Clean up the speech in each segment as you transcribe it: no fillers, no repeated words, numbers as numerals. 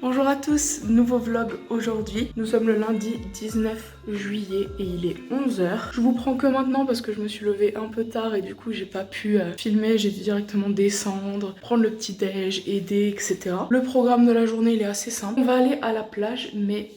Bonjour à tous, nouveau vlog aujourd'hui. Nous sommes le lundi 19 juillet et il est 11 h. Je vous prends que maintenant parce que je me suis levée un peu tard et du coup j'ai pas pu filmer. J'ai dû directement descendre, prendre le petit déj, aider, etc. Le programme de la journée il est assez simple. On va aller à la plage mais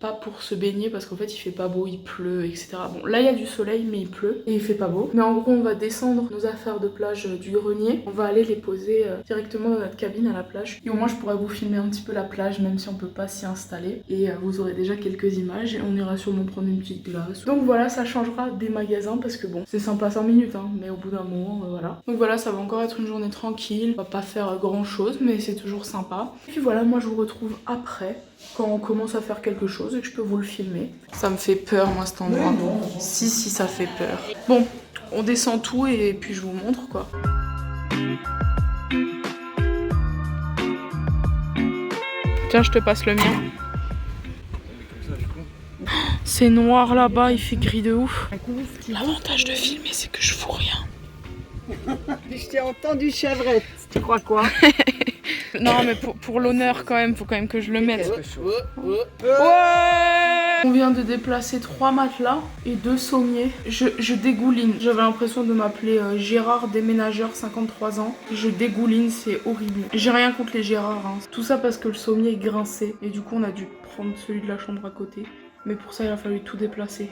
pas pour se baigner parce qu'en fait il fait pas beau, il pleut, etc. Bon là il y a du soleil mais il pleut et il fait pas beau. Mais en gros on va descendre nos affaires de plage du grenier. On va aller les poser directement dans notre cabine à la plage. Et au moins je pourrais vous filmer un petit peu la plage même si on peut pas s'y installer. Et vous aurez déjà quelques images et on ira sûrement prendre une petite glace. Donc voilà, ça changera des magasins parce que bon, c'est sympa 5 minutes hein, mais au bout d'un moment, voilà. Donc voilà, ça va encore être une journée tranquille. On va pas faire grand chose mais c'est toujours sympa. Et puis voilà, moi je vous retrouve après quand on commence à faire quelque chose et que je peux vous le filmer. Ça me fait peur moi cet endroit. Si ça fait peur. Bon, on descend tout et puis je vous montre quoi. Tiens, je te passe le mien. C'est noir là-bas, il fait gris de ouf. L'avantage de filmer, c'est que je fous rien. Je t'ai entendu chevrette, tu crois quoi? Non mais pour l'honneur quand même, faut quand même que je le mette. Ouais. On vient de déplacer 3 matelas et 2 sommiers. Je dégouline. J'avais l'impression de m'appeler Gérard déménageur 53 ans. Je dégouline, c'est horrible. J'ai rien contre les Gérard. Hein. Tout ça parce que le sommier est grincé. Et du coup on a dû prendre celui de la chambre à côté. Mais pour ça il a fallu tout déplacer.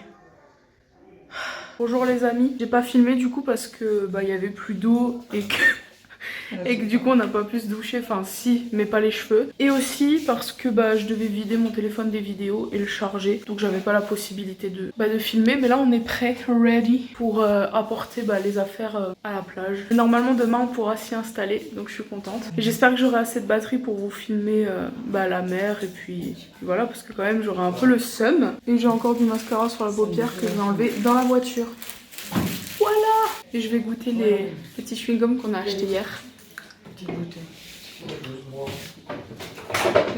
Bonjour les amis. J'ai pas filmé du coup parce que il y avait plus d'eau et que du coup on n'a pas pu se doucher, enfin si, mais pas les cheveux. Et aussi parce que je devais vider mon téléphone des vidéos et le charger, donc j'avais pas la possibilité de filmer. Mais là on est prêt, ready pour apporter les affaires à la plage. Normalement demain on pourra s'y installer, donc je suis contente. Et j'espère que j'aurai assez de batterie pour vous filmer la mer et puis voilà, parce que quand même j'aurai un peu le seum. Et j'ai encore du mascara sur la paupière que je vais enlever dans la voiture. Voilà. Et je vais goûter les petits chewing-gums qu'on a achetés hier.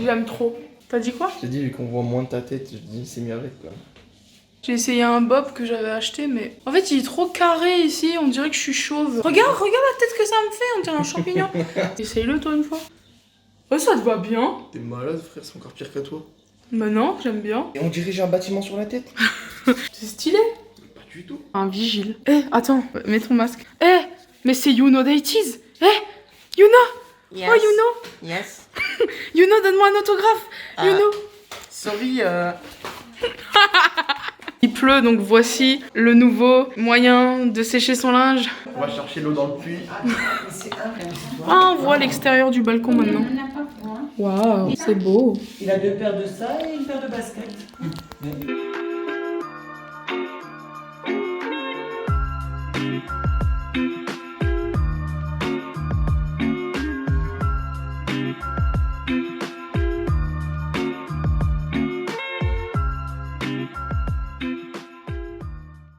J'aime trop. T'as dit quoi? Je t'ai dit, vu qu'on voit moins de ta tête, je dis c'est mieux avec quoi. J'ai essayé un bob que j'avais acheté, mais en fait il est trop carré ici, on dirait que je suis chauve. Regarde la tête que ça me fait, on dirait un champignon. Essaye-le toi une fois. Oh, ça te va bien. T'es malade frère, c'est encore pire que toi. Bah non, j'aime bien. Et on dirait j'ai un bâtiment sur la tête. C'est stylé. Pas du tout. Un vigile. Attends, mets ton masque. Mais c'est You Know Deities. You know. Yes. Oh You Know. Yes. You Know, donne-moi un autographe. You Know. Sorry. Il pleut, donc voici le nouveau moyen de sécher son linge. On va chercher l'eau dans le puits. Ah, on voit l'extérieur du balcon maintenant. Waouh, c'est beau. Il a 2 paires de ça et une paire de baskets.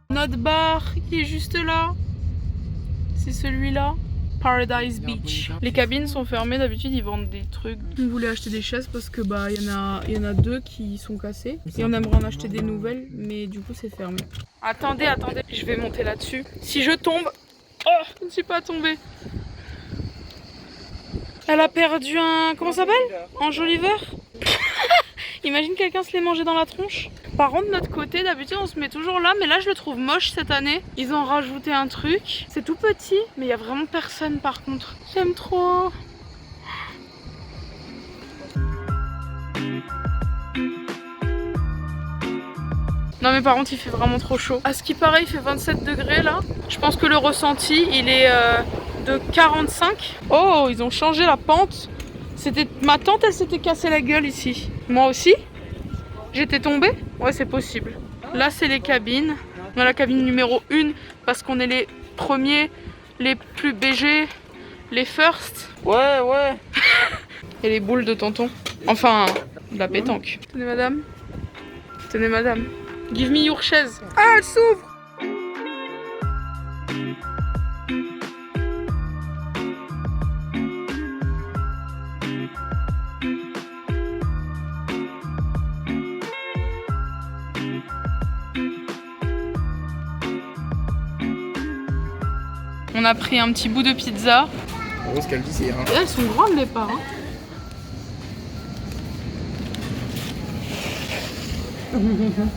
Notre bar, il est juste là. C'est celui-là. Paradise Beach. Les cabines sont fermées, d'habitude ils vendent des trucs. On voulait acheter des chaises parce que il y en a 2 qui sont cassées. Et on aimerait en acheter des nouvelles, mais du coup c'est fermé. Attendez, je vais monter là-dessus. Si je tombe... Oh, je ne suis pas tombée. Elle a perdu un... Comment ça s'appelle? Enjoliveur. Imagine quelqu'un se les manger dans la tronche. Par contre de notre côté d'habitude on se met toujours là, mais là je le trouve moche cette année. Ils ont rajouté un truc. C'est tout petit mais il y a vraiment personne par contre. J'aime trop. Non mais par contre il fait vraiment trop chaud. À ce qui paraît il fait 27 degrés là. Je pense que le ressenti il est de 45. Oh, ils ont changé la pente. Ma tante elle s'était cassée la gueule ici. Moi aussi. J'étais tombée? Ouais, c'est possible. Là, c'est les cabines. On a la cabine numéro 1 parce qu'on est les premiers, les plus BG, les first. Ouais. Et les boules de tonton. Enfin, de la pétanque. Tenez, madame. Tenez, madame. Give me your chaise. Ah, elle s'ouvre! On a pris un petit bout de pizza. En gros, ce qu'elle dit, c'est. Et elles sont grandes les parts. Hein.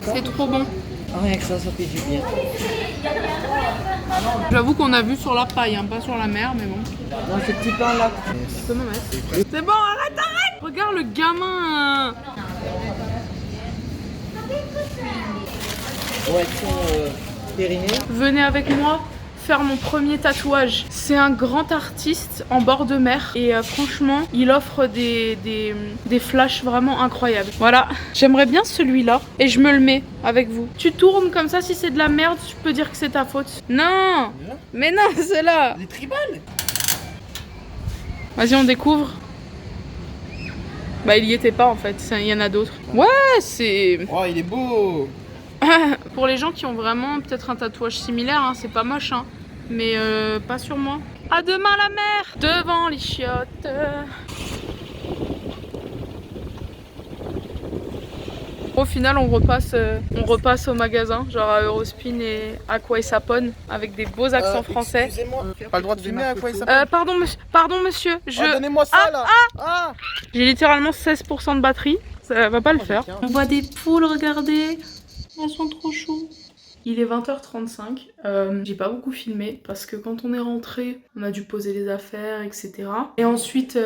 C'est trop bon. Rien que ça fait du bien. J'avoue qu'on a vu sur la paille, hein, pas sur la mer, mais bon. Dans ce petit pain là. Tu peux me mettre. C'est bon, arrête. Regarde le gamin. Ouais, ils sont périnés. Venez avec moi faire mon premier tatouage. C'est un grand artiste en bord de mer et franchement, il offre des flashs vraiment incroyables. Voilà, j'aimerais bien celui-là et je me le mets avec vous. Tu tournes comme ça, si c'est de la merde, je peux dire que c'est ta faute. Non, mais non, c'est là. Les tribales. Vas-y, on découvre. Bah, il y était pas en fait, il y en a d'autres. Ouais, c'est... Oh, il est beau. Pour les gens qui ont vraiment peut-être un tatouage similaire, hein, c'est pas moche, hein, mais pas sur moi. À demain la mer, devant les chiottes. Au final, on repasse au magasin, genre à Eurospin et Aqua et Sapone, avec des beaux accents français. Excusez-moi, pas le droit de filmer à quoi il s'appelle. Pardon monsieur, donnez-moi ça là. Ah. J'ai littéralement 16% de batterie, ça va pas le faire. On voit des poules, regardez. Elles sont trop choues. Il est 20h35. J'ai pas beaucoup filmé parce que quand on est rentré, on a dû poser les affaires, etc. Et ensuite,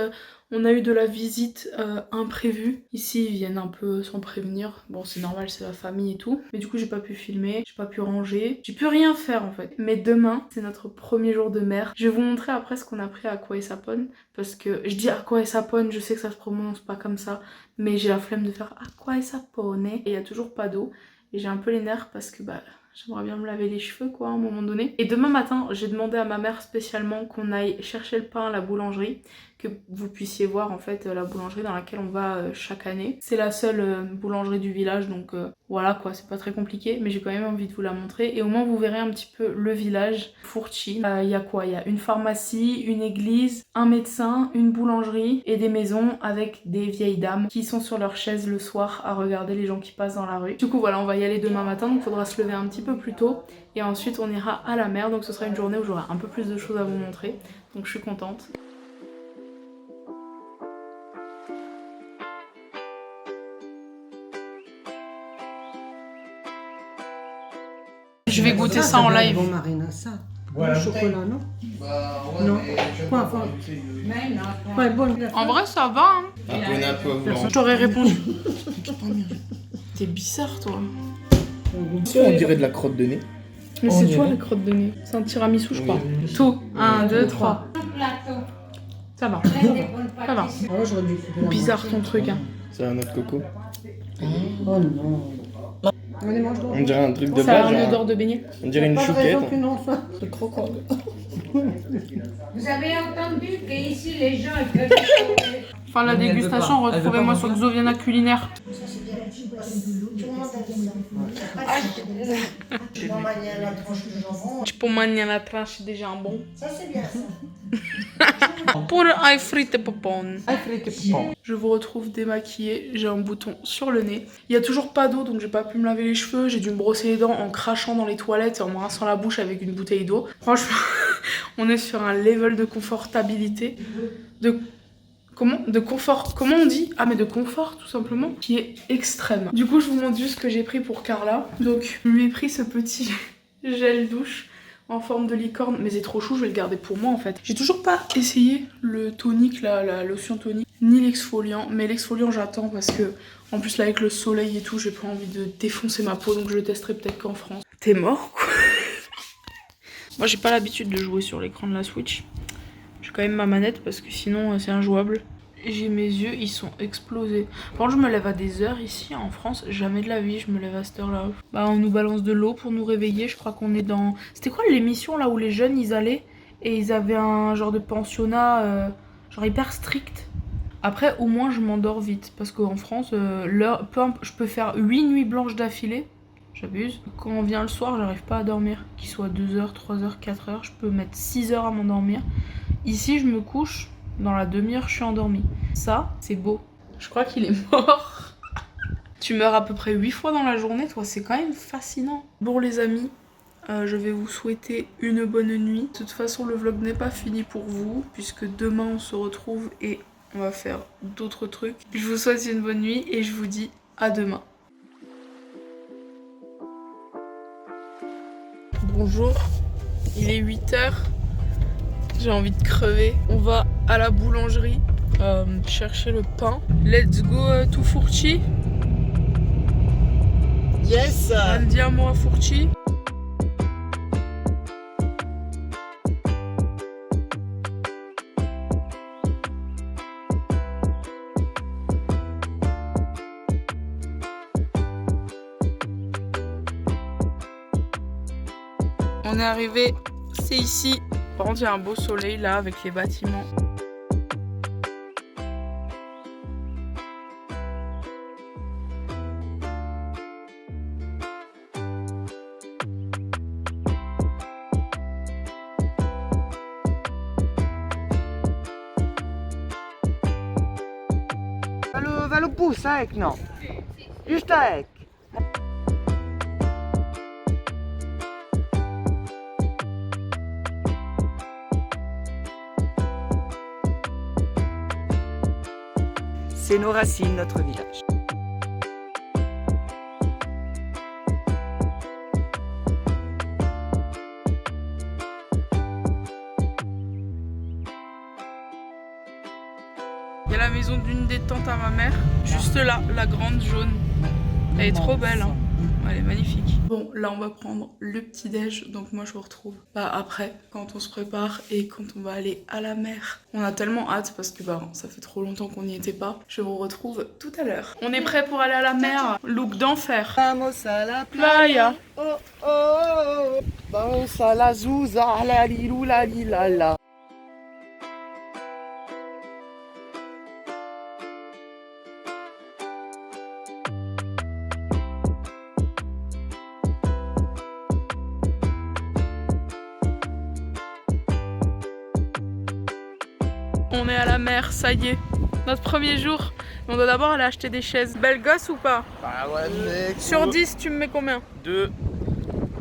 on a eu de la visite imprévue. Ici, ils viennent un peu sans prévenir. Bon, c'est normal, c'est la famille et tout. Mais du coup, j'ai pas pu filmer, j'ai pas pu ranger. J'ai pu rien faire en fait. Mais demain, c'est notre premier jour de mer. Je vais vous montrer après ce qu'on a pris à Aqua et Sapone. Parce que je dis Aqua et Sapone, je sais que ça se prononce pas comme ça. Mais j'ai la flemme de faire Aqua et Sapone. Et il y a toujours pas d'eau. Et j'ai un peu les nerfs parce que bah j'aimerais bien me laver les cheveux quoi à un moment donné. Et demain matin j'ai demandé à ma mère spécialement qu'on aille chercher le pain à la boulangerie, que vous puissiez voir en fait la boulangerie dans laquelle on va chaque année. C'est la seule boulangerie du village donc voilà quoi, c'est pas très compliqué, mais j'ai quand même envie de vous la montrer et au moins vous verrez un petit peu le village. Fourchi, il y a quoi? Il y a une pharmacie, une église, un médecin, une boulangerie et des maisons avec des vieilles dames qui sont sur leurs chaises le soir à regarder les gens qui passent dans la rue. Du coup voilà, on va y aller demain matin donc il faudra se lever un petit peu plus tôt et ensuite on ira à la mer, donc ce sera une journée où j'aurai un peu plus de choses à vous montrer, donc je suis contente. Je vais goûter ça en live. Bon, Marina, ça. Ouais, Le chocolat, non? Bah ouais, Non. mais je Quoi, quoi? Ouais, bon. En vrai ça va hein. Un peu Je t'aurais répondu. T'es bizarre toi. on dirait de la crotte de nez. Mais c'est toi la crotte de nez. C'est un tiramisu je crois. Tout. 1, 2, 3. Ça va. Ça va. Ah, j'aurais dû couper la Bizarre moitié. ton truc hein. C'est un autre coco. Oh non. Allez, mange donc. On dirait un truc de Ça a base. un genre, odeur de beignet. on dirait une Pas de chouquette. raison que non, ça. C'est croquant. Vous avez entendu qu'ici les gens ils peuvent. Enfin la Mais elle veut dégustation, pas. Elle veut retrouvez-moi pas sur manger. Xoviana Culinaire. Tu vas manier la tranche de jambon. Tu peux manier la tranche de jambon. Ça c'est bien ça. Pour un frites popon. Je vous retrouve démaquillée, j'ai un bouton sur le nez. Il y a toujours pas d'eau donc j'ai pas pu me laver les cheveux, j'ai dû me brosser les dents en crachant dans les toilettes et en me rinçant la bouche avec une bouteille d'eau. Franchement, on est sur un level de confortabilité, de confort, comment on dit? Ah mais de confort tout simplement, qui est extrême. Du coup je vous montre juste ce que j'ai pris pour Carla. Donc je lui ai pris ce petit gel douche en forme de licorne, mais c'est trop chou, je vais le garder pour moi en fait. J'ai toujours pas essayé le tonique, la lotion tonique, ni l'exfoliant, mais l'exfoliant j'attends parce que en plus là avec le soleil et tout, j'ai pas envie de défoncer ma peau, donc je le testerai peut-être qu'en France. T'es mort quoi? Moi j'ai pas l'habitude de jouer sur l'écran de la Switch. J'ai quand même ma manette parce que sinon c'est injouable. J'ai mes yeux, ils sont explosés. Par contre, je me lève à des heures ici en France. Jamais de la vie, je me lève à cette heure-là. Bah, on nous balance de l'eau pour nous réveiller. Je crois qu'on est dans... C'était quoi l'émission là où les jeunes ils allaient et ils avaient un genre de pensionnat genre hyper strict. Après, au moins, je m'endors vite. Parce qu'en France, l'heure, je peux faire 8 nuits blanches d'affilée. J'abuse. Quand on vient le soir, j'arrive pas à dormir. Qu'il soit 2h, 3h, 4h, je peux mettre 6 heures à m'endormir. Ici, je me couche. Dans la demi-heure, je suis endormie. Ça, c'est beau. Je crois qu'il est mort. Tu meurs à peu près 8 fois dans la journée, toi, c'est quand même fascinant. Bon les amis, Je vais vous souhaiter une bonne nuit. De toute façon, le vlog n'est pas fini pour vous, puisque demain on se retrouve et on va faire d'autres trucs. Je vous souhaite une bonne nuit et je vous dis à demain. Bonjour, il est 8h. J'ai envie de crever. On va à la boulangerie chercher le pain. Let's go to Fourchi. Yes. Andiamo a Fourchi. On est arrivé, c'est ici. Par contre, il y a un beau soleil là avec les bâtiments. Va le pouce avec, non. Juste avec. C'est nos racines, notre village. Il y a la maison d'une des tantes à ma mère, juste là, la grande jaune. Elle est trop belle, hein. Elle est magnifique. Bon, là on va prendre le petit déj, donc moi je vous retrouve après, quand on se prépare et quand on va aller à la mer. On a tellement hâte parce que ça fait trop longtemps qu'on n'y était pas. Je vous retrouve tout à l'heure. On est prêt pour aller à la mer, look d'enfer. Vamos a la Playa. Oh oh oh. Vamos a la zouza, la lilou la lilala. On est à la mer, ça y est. Notre premier jour. On doit d'abord aller acheter des chaises. Belle gosse ou pas? Ah ouais, mec. Sur 10, tu me mets combien? 2.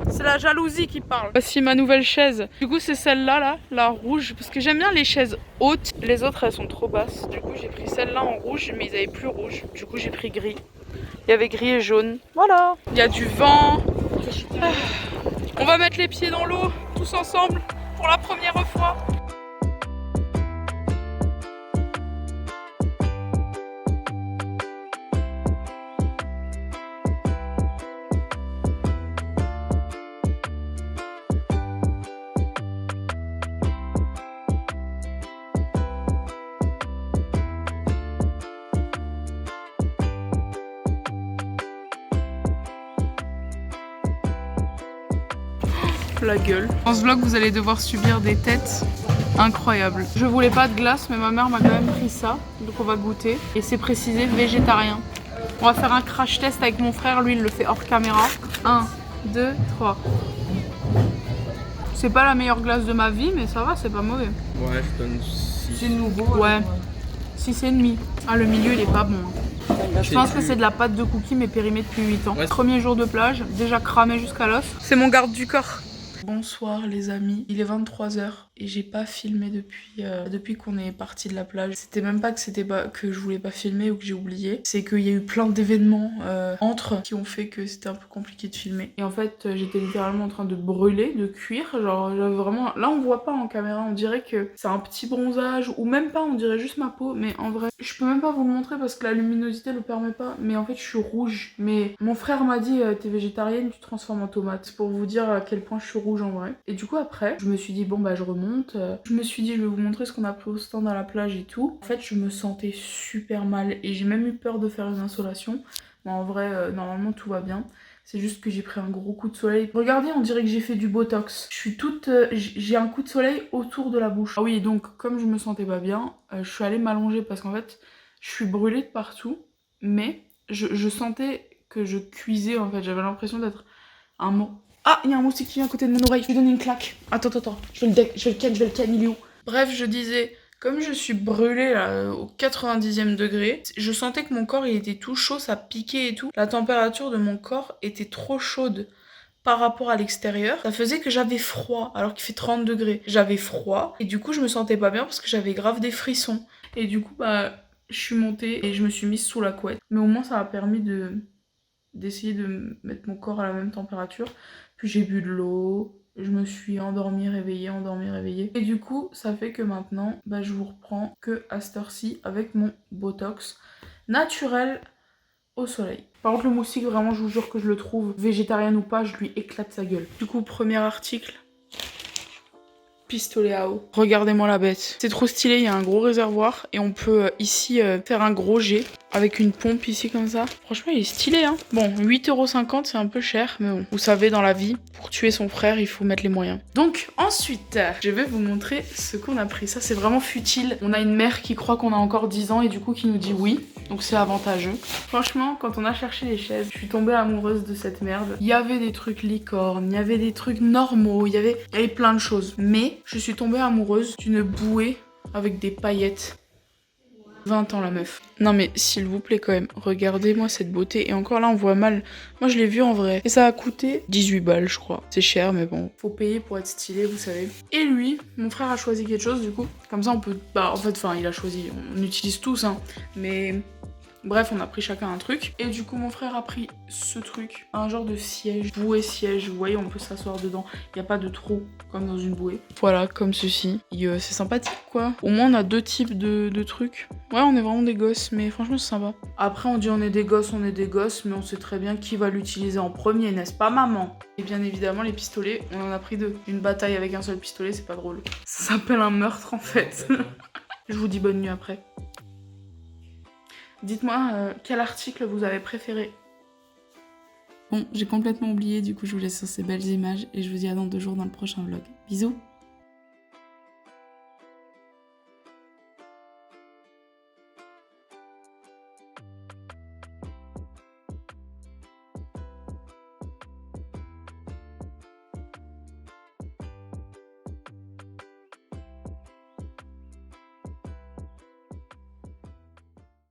C'est la jalousie qui parle. Voici ma nouvelle chaise. Du coup, c'est celle-là, la rouge. Parce que j'aime bien les chaises hautes. Les autres, elles sont trop basses. Du coup, j'ai pris celle-là en rouge, mais ils avaient plus rouge. Du coup, j'ai pris gris. Il y avait gris et jaune. Voilà. Il y a du vent. On va mettre les pieds dans l'eau, tous ensemble, pour la première fois. La gueule. Dans ce vlog, vous allez devoir subir des têtes incroyables. Je voulais pas de glace, mais ma mère m'a quand même pris ça. Donc on va goûter. Et c'est précisé végétarien. On va faire un crash test avec mon frère. Lui, il le fait hors caméra. 1, 2, 3. C'est pas la meilleure glace de ma vie, mais ça va, c'est pas mauvais. Ouais, je donne 6. C'est nouveau. Ouais. 6,5. Ah, le milieu, il est pas bon. Je pense que c'est de la pâte de cookies, mais périmée depuis 8 ans. Ouais. Premier jour de plage, déjà cramé jusqu'à l'os. C'est mon garde du corps. Bonsoir les amis, il est 23h et j'ai pas filmé depuis qu'on est parti de la plage. C'était même pas que je voulais pas filmer ou que j'ai oublié, c'est qu'il y a eu plein d'événements qui ont fait que c'était un peu compliqué de filmer. Et en fait j'étais littéralement en train de brûler, de cuire, genre j'avais vraiment... Là on voit pas en caméra, on dirait que c'est un petit bronzage ou même pas, on dirait juste ma peau, mais en vrai je peux même pas vous le montrer parce que la luminosité le permet pas, mais en fait je suis rouge. Mais mon frère m'a dit t'es végétarienne, tu te transformes en tomate. C'est pour vous dire à quel point je suis rouge en vrai. Et du coup après je me suis dit bon bah je remonte, je me suis dit je vais vous montrer ce qu'on a pris au stand à la plage et tout. En fait je me sentais super mal et j'ai même eu peur de faire une insolation, mais en vrai normalement tout va bien. C'est juste que j'ai pris un gros coup de soleil. Regardez, on dirait que j'ai fait du botox. Je suis toute... j'ai un coup de soleil autour de la bouche. Ah oui, donc comme je me sentais pas bien, je suis allée m'allonger parce qu'en fait je suis brûlée de partout, mais je sentais que je cuisais en fait. J'avais l'impression d'être un mot. Ah, il y a un moustique qui vient à côté de mon oreille, je vais donner une claque. Attends, je vais le ken, il est où? Bref, je disais, comme je suis brûlée là, au 90e degré, je sentais que mon corps il était tout chaud, ça piquait et tout. La température de mon corps était trop chaude par rapport à l'extérieur, ça faisait que j'avais froid alors qu'il fait 30 degrés. J'avais froid et du coup je me sentais pas bien parce que j'avais grave des frissons. Et du coup bah je suis montée et je me suis mise sous la couette. Mais au moins ça m'a permis d'essayer de mettre mon corps à la même température. Puis j'ai bu de l'eau, je me suis endormie, réveillée, endormie, réveillée. Et du coup ça fait que maintenant bah, je vous reprends que à cette heure-ci avec mon Botox naturel au soleil. Par contre le moustique vraiment je vous jure que je le trouve végétarien ou pas, je lui éclate sa gueule. Du coup premier article, pistolet à eau. Regardez-moi la bête. C'est trop stylé, il y a un gros réservoir et on peut ici faire un gros jet avec une pompe ici comme ça. Franchement il est stylé hein. Bon 8,50 € c'est un peu cher mais bon. Vous savez dans la vie, pour tuer son frère il faut mettre les moyens. Donc ensuite je vais vous montrer ce qu'on a pris. Ça c'est vraiment futile. On a une mère qui croit qu'on a encore 10 ans et du coup qui nous dit oui. Donc c'est avantageux. Franchement quand on a cherché les chaises, je suis tombée amoureuse de cette merde. Il y avait des trucs licornes, il y avait des trucs normaux, il y avait plein de choses. Mais je suis tombée amoureuse d'une bouée avec des paillettes. 20 ans la meuf. Non mais s'il vous plaît quand même, regardez-moi cette beauté. Et encore là on voit mal. Moi je l'ai vu en vrai. Et ça a coûté 18 balles je crois. C'est cher mais bon. Faut payer pour être stylé vous savez. Et lui, mon frère a choisi quelque chose du coup. Comme ça on peut... Bah en fait, enfin il a choisi. On utilise tous hein. Mais... Bref, on a pris chacun un truc. Et du coup, mon frère a pris ce truc. Un genre de siège, bouée siège. Vous voyez, on peut s'asseoir dedans. Il n'y a pas de trou comme dans une bouée. Voilà, comme ceci. C'est sympathique, quoi. Au moins, on a deux types de trucs. Ouais, on est vraiment des gosses, mais franchement, c'est sympa. Après, on dit on est des gosses, mais on sait très bien qui va l'utiliser en premier, n'est-ce pas, maman? Et bien évidemment, les pistolets, on en a pris deux. Une bataille avec un seul pistolet, c'est pas drôle. Ça s'appelle un meurtre, en fait. Je vous dis bonne nuit après. Dites-moi quel article vous avez préféré. Bon, j'ai complètement oublié, du coup je vous laisse sur ces belles images et je vous dis à dans 2 jours dans le prochain vlog. Bisous!